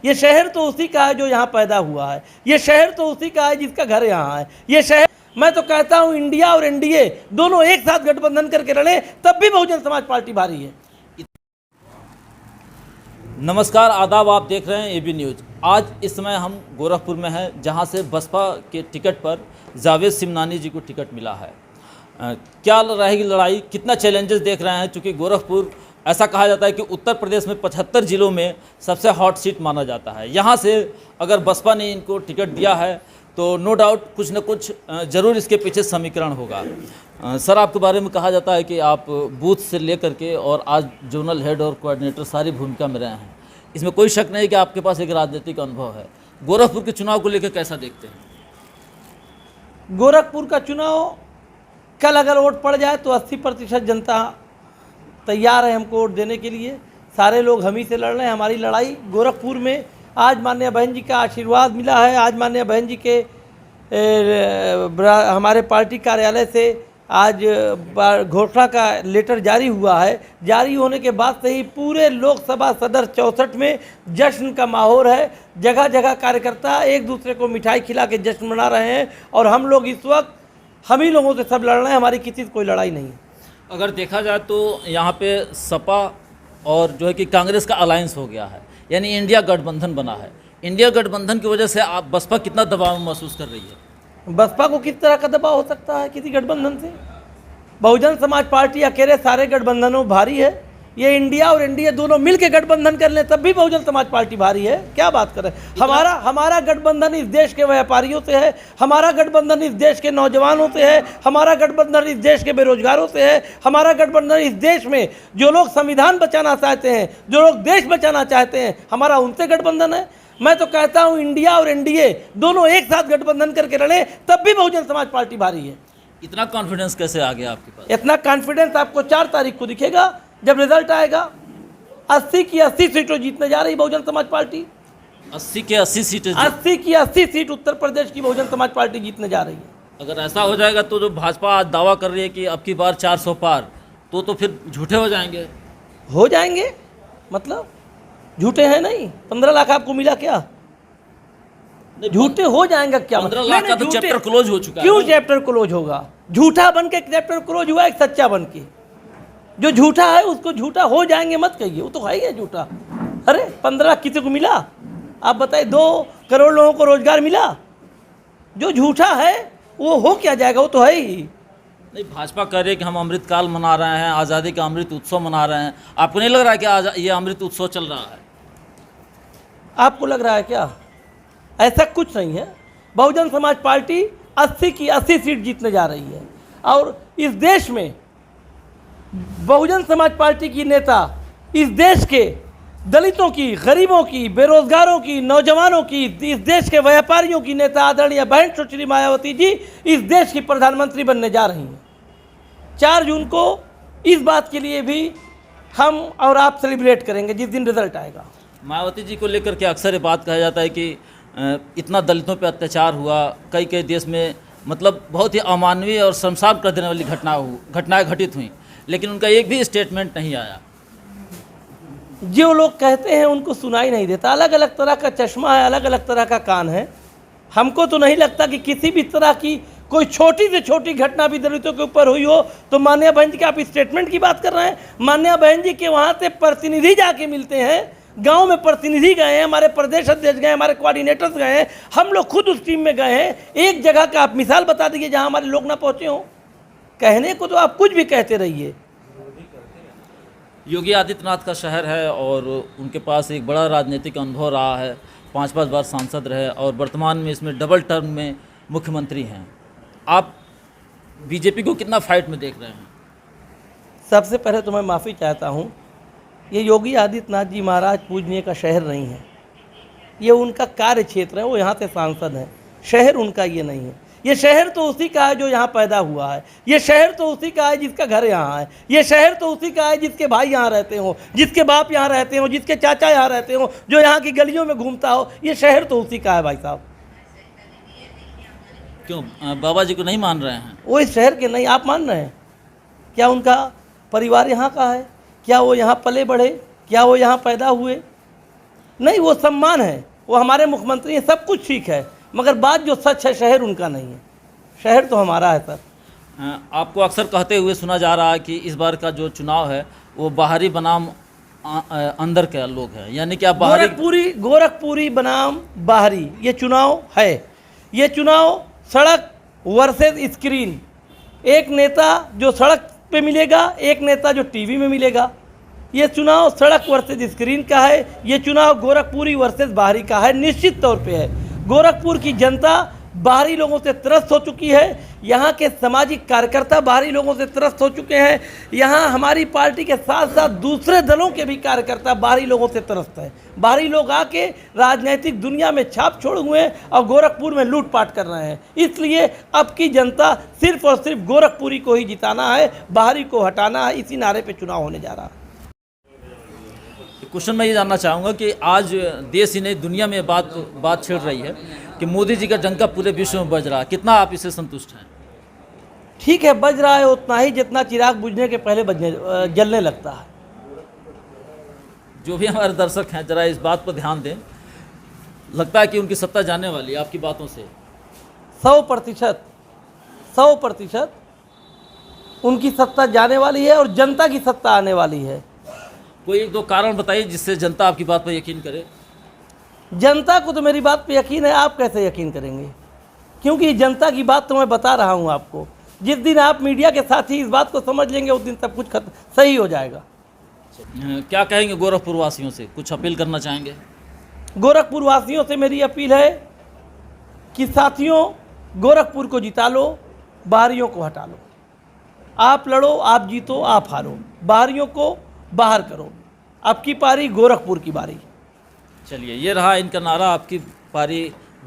ये शहर तो उसी का है जो यहाँ पैदा हुआ है, ये शहर तो उसी का है जिसका घर यहाँ है। ये शहर, मैं तो कहता हूँ इंडिया और एनडीए दोनों एक साथ गठबंधन करके लड़े तब भी बहुजन समाज पार्टी भारी है। नमस्कार, आदाब, आप देख रहे हैं एबी न्यूज़। आज इस समय हम गोरखपुर में हैं, जहां से बसपा के टिकट पर जावेद सिमनानी जी को टिकट मिला है। क्या रहेगी लड़ाई, कितना चैलेंजेस देख रहे हैं, क्योंकि गोरखपुर ऐसा कहा जाता है कि उत्तर प्रदेश में 75 जिलों में सबसे हॉट सीट माना जाता है। यहाँ से अगर बसपा ने इनको टिकट दिया है तो नो डाउट कुछ न कुछ ज़रूर इसके पीछे समीकरण होगा। सर, आपके बारे में कहा जाता है कि आप बूथ से लेकर के और आज जोनल हेड और कोऑर्डिनेटर सारी भूमिका में रहे हैं। इसमें कोई शक नहीं कि आपके पास एक राजनीतिक अनुभव है। गोरखपुर के चुनाव को लेकर कैसा देखते हैं? गोरखपुर का चुनाव कल अगर वोट पड़ जाए तो 80% जनता तैयार है हमको वोट देने के लिए। सारे लोग हम ही से लड़ रहे हैं। हमारी लड़ाई गोरखपुर में आज माननीय बहन जी का आशीर्वाद मिला है। आज माननीय बहन जी के हमारे पार्टी कार्यालय से आज घोषणा का लेटर जारी हुआ है। जारी होने के बाद से ही पूरे लोकसभा सदर 64 में जश्न का माहौल है। जगह जगह कार्यकर्ता एक दूसरे को मिठाई खिला के जश्न मना रहे हैं और हम लोग इस वक्त हम ही लोगों से सब लड़ रहे हैं। हमारी किसी से कोई लड़ाई नहीं है। अगर देखा जाए तो यहाँ पे सपा और जो है कि कांग्रेस का अलायंस हो गया है, यानी इंडिया गठबंधन बना है। इंडिया गठबंधन की वजह से आप बसपा कितना दबाव महसूस कर रही है? बसपा को किस तरह का दबाव हो सकता है किसी गठबंधन से? बहुजन समाज पार्टी अकेले सारे गठबंधनों भारी है। ये इंडिया और एनडीए दोनों मिलकर गठबंधन कर लें तब भी बहुजन समाज पार्टी भारी है। क्या बात करें? हमारा गठबंधन इस देश के व्यापारियों से है, हमारा गठबंधन इस देश के नौजवानों से है, हमारा गठबंधन इस देश के बेरोजगारों से है, हमारा गठबंधन इस देश में जो लोग संविधान बचाना चाहते हैं, जो लोग देश बचाना चाहते हैं, हमारा उनसे गठबंधन है। मैं तो कहता हूँ इंडिया और एनडीए दोनों एक साथ गठबंधन करके लड़े तब भी बहुजन समाज पार्टी भारी है। इतना कॉन्फिडेंस कैसे आ गया आपके पास? इतना कॉन्फिडेंस आपको 4 तारीख को दिखेगा जब रिजल्ट आएगा। 80 की 80 सीटों जीतने जा रही बहुजन समाज पार्टी। 80 की 80 सीटें 80 की 80 सीट उत्तर प्रदेश की बहुजन समाज पार्टी जीतने जा रही है। अगर ऐसा हो जाएगा तो जो भाजपा आज दावा कर रही है कि अब की बार 400 पार, तो फिर झूठे हो जाएंगे। हो जाएंगे मतलब झूठे हैं नहीं। 15 लाख आपको मिला क्या? झूठे हो जाएंगे क्या? 15 लाख का तो चैप्टर क्लोज हो चुका है। क्यों चैप्टर क्लोज होगा? झूठा बन के चैप्टर क्लोज हुआ, एक सच्चा बन के। जो झूठा है उसको झूठा हो जाएंगे मत कहिए, वो तो है ही झूठा। अरे 15 लाख किसी को मिला? आप बताइए। 2 करोड़ लोगों को रोजगार मिला। जो झूठा है वो हो क्या जाएगा? वो तो है ही नहीं। भाजपा कह रही है कि हम अमृतकाल मना रहे हैं, आज़ादी का अमृत उत्सव मना रहे हैं। आपको नहीं लग रहा है कि ये अमृत उत्सव चल रहा है? आपको लग रहा है क्या? ऐसा कुछ नहीं है। बहुजन समाज पार्टी 80 की 80 सीट जीतने जा रही है और इस देश में बहुजन समाज पार्टी की नेता इस देश के दलितों की, गरीबों की, बेरोजगारों की, नौजवानों की, इस देश के व्यापारियों की नेता आदरणीय बहन सुश्री मायावती जी इस देश की प्रधानमंत्री बनने जा रही हैं। 4 जून को इस बात के लिए भी हम और आप सेलिब्रेट करेंगे जिस दिन रिजल्ट आएगा। मायावती जी को लेकर के अक्सर ये बात कहा जाता है कि इतना दलितों पे अत्याचार हुआ, कई देश में मतलब बहुत ही अमानवीय और शर्मसार कर देने वाली घटनाएं घटित हुई, लेकिन उनका एक भी स्टेटमेंट नहीं आया। जो लोग कहते हैं उनको सुनाई नहीं देता। अलग अलग तरह का चश्मा है, अलग अलग तरह का कान है। हमको तो नहीं लगता कि किसी भी तरह की कोई छोटी से छोटी घटना भी दलितों के ऊपर हुई हो। तो माननीय बहन जी के आप स्टेटमेंट की बात कर रहे हैं। माननीय बहन जी के वहाँ से प्रतिनिधि जाके मिलते हैं, गांव में प्रतिनिधि गए हैं, हमारे प्रदेश अध्यक्ष गए, हमारे कोऑर्डिनेटर्स गए हैं, हम लोग खुद उस टीम में गए हैं। एक जगह का आप मिसाल बता दीजिए जहां हमारे लोग ना पहुंचे हों। कहने को तो आप कुछ भी कहते रहिए। योगी आदित्यनाथ का शहर है और उनके पास एक बड़ा राजनीतिक अनुभव रहा है। 5 बार सांसद रहे और वर्तमान में इसमें डबल टर्म में मुख्यमंत्री हैं। आप बीजेपी को कितना फाइट में देख रहे हैं? सबसे पहले तो मैं माफ़ी चाहता हूँ। ये योगी आदित्यनाथ जी महाराज पूजनीय का शहर नहीं है, ये उनका कार्य क्षेत्र है। वो यहाँ से सांसद हैं। शहर उनका ये नहीं है। ये शहर तो उसी का है जो यहाँ पैदा हुआ है। ये शहर तो उसी का है जिसका घर यहाँ है। ये शहर तो उसी का है जिसके भाई यहाँ रहते हो, जिसके बाप यहाँ रहते हो, जिसके चाचा यहाँ रहते हो, जो यहाँ की गलियों में घूमता हो। ये शहर तो उसी का है भाई साहब। क्यों बाबा जी को नहीं मान रहे हैं? वो इस शहर के नहीं, आप मान रहे हैं क्या? उनका परिवार यहाँ का है क्या? वो यहाँ पले बढ़े क्या? वो यहाँ पैदा हुए? नहीं, वो सम्मान है, वो हमारे मुख्यमंत्री हैं, सब कुछ ठीक है, मगर बात जो सच है शहर उनका नहीं है, शहर तो हमारा है सर। आपको अक्सर कहते हुए सुना जा रहा है कि इस बार का जो चुनाव है वो बाहरी बनाम अंदर के लोग हैं, यानी कि आप बाहरी गोरखपुरी बनाम बाहरी ये चुनाव है। ये चुनाव सड़क वर्सेस स्क्रीन, एक नेता जो सड़क पे मिलेगा, एक नेता जो टीवी में मिलेगा। ये चुनाव सड़क वर्सेस स्क्रीन का है, ये चुनाव गोरखपुरी वर्सेस बाहरी का है, निश्चित तौर पे है। गोरखपुर की जनता बाहरी लोगों से त्रस्त हो चुकी है, यहाँ के सामाजिक कार्यकर्ता बाहरी लोगों से त्रस्त हो चुके हैं, यहाँ हमारी पार्टी के साथ साथ दूसरे दलों के भी कार्यकर्ता बाहरी लोगों से त्रस्त हैं। बाहरी लोग आके राजनीतिक दुनिया में छाप छोड़े हुए हैं और गोरखपुर में लूटपाट कर रहे हैं। इसलिए अब की जनता सिर्फ और सिर्फ गोरखपुरी को ही जिताना है, बाहरी को हटाना है, इसी नारे पर चुनाव होने जा रहा है। क्वेश्चन मैं ये जानना चाहूँगा कि आज देश ही नहीं दुनिया में बात छिड़ रही है कि मोदी जी का डंका पूरे विश्व में बज रहा है, कितना आप इससे संतुष्ट हैं? ठीक है, बज रहा है उतना ही जितना चिराग बुझने के पहले जलने लगता है। जो भी हमारे दर्शक हैं जरा इस बात पर ध्यान दें, लगता है कि उनकी सत्ता जाने वाली है आपकी बातों से। 100% उनकी सत्ता जाने वाली है और जनता की सत्ता आने वाली है। कोई एक दो कारण बताइए जिससे जनता आपकी बात पर यकीन करे। जनता को तो मेरी बात पे यकीन है, आप कैसे यकीन करेंगे? क्योंकि जनता की बात तो मैं बता रहा हूँ आपको। जिस दिन आप मीडिया के साथ ही इस बात को समझ लेंगे उस दिन सब कुछ सही हो जाएगा। क्या कहेंगे गोरखपुर वासियों से, कुछ अपील करना चाहेंगे? गोरखपुर वासियों से मेरी अपील है कि साथियों, गोरखपुर को जिता लो, बाहरियों को हटा लो। आप लड़ो, आप जीतो, आप हारो, बाहरियों को बाहर करो। आपकी पारी, गोरखपुर की बारी। चलिए, ये रहा इनका नारा, आपकी पारी,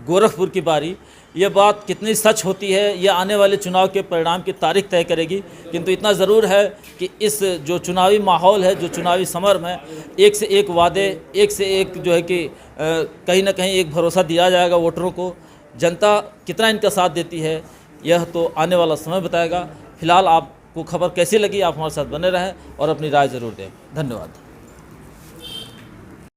गोरखपुर की बारी। ये बात कितनी सच होती है ये आने वाले चुनाव के परिणाम की तारीख तय करेगी, किंतु इतना ज़रूर है कि इस जो चुनावी माहौल है, जो चुनावी समर में एक से एक वादे, एक से एक जो है कि कहीं ना कहीं एक भरोसा दिया जाएगा वोटरों को। जनता कितना इनका साथ देती है यह तो आने वाला समय बताएगा। फिलहाल आपको खबर कैसी लगी, आप हमारे साथ बने रहें और अपनी राय ज़रूर दें। धन्यवाद।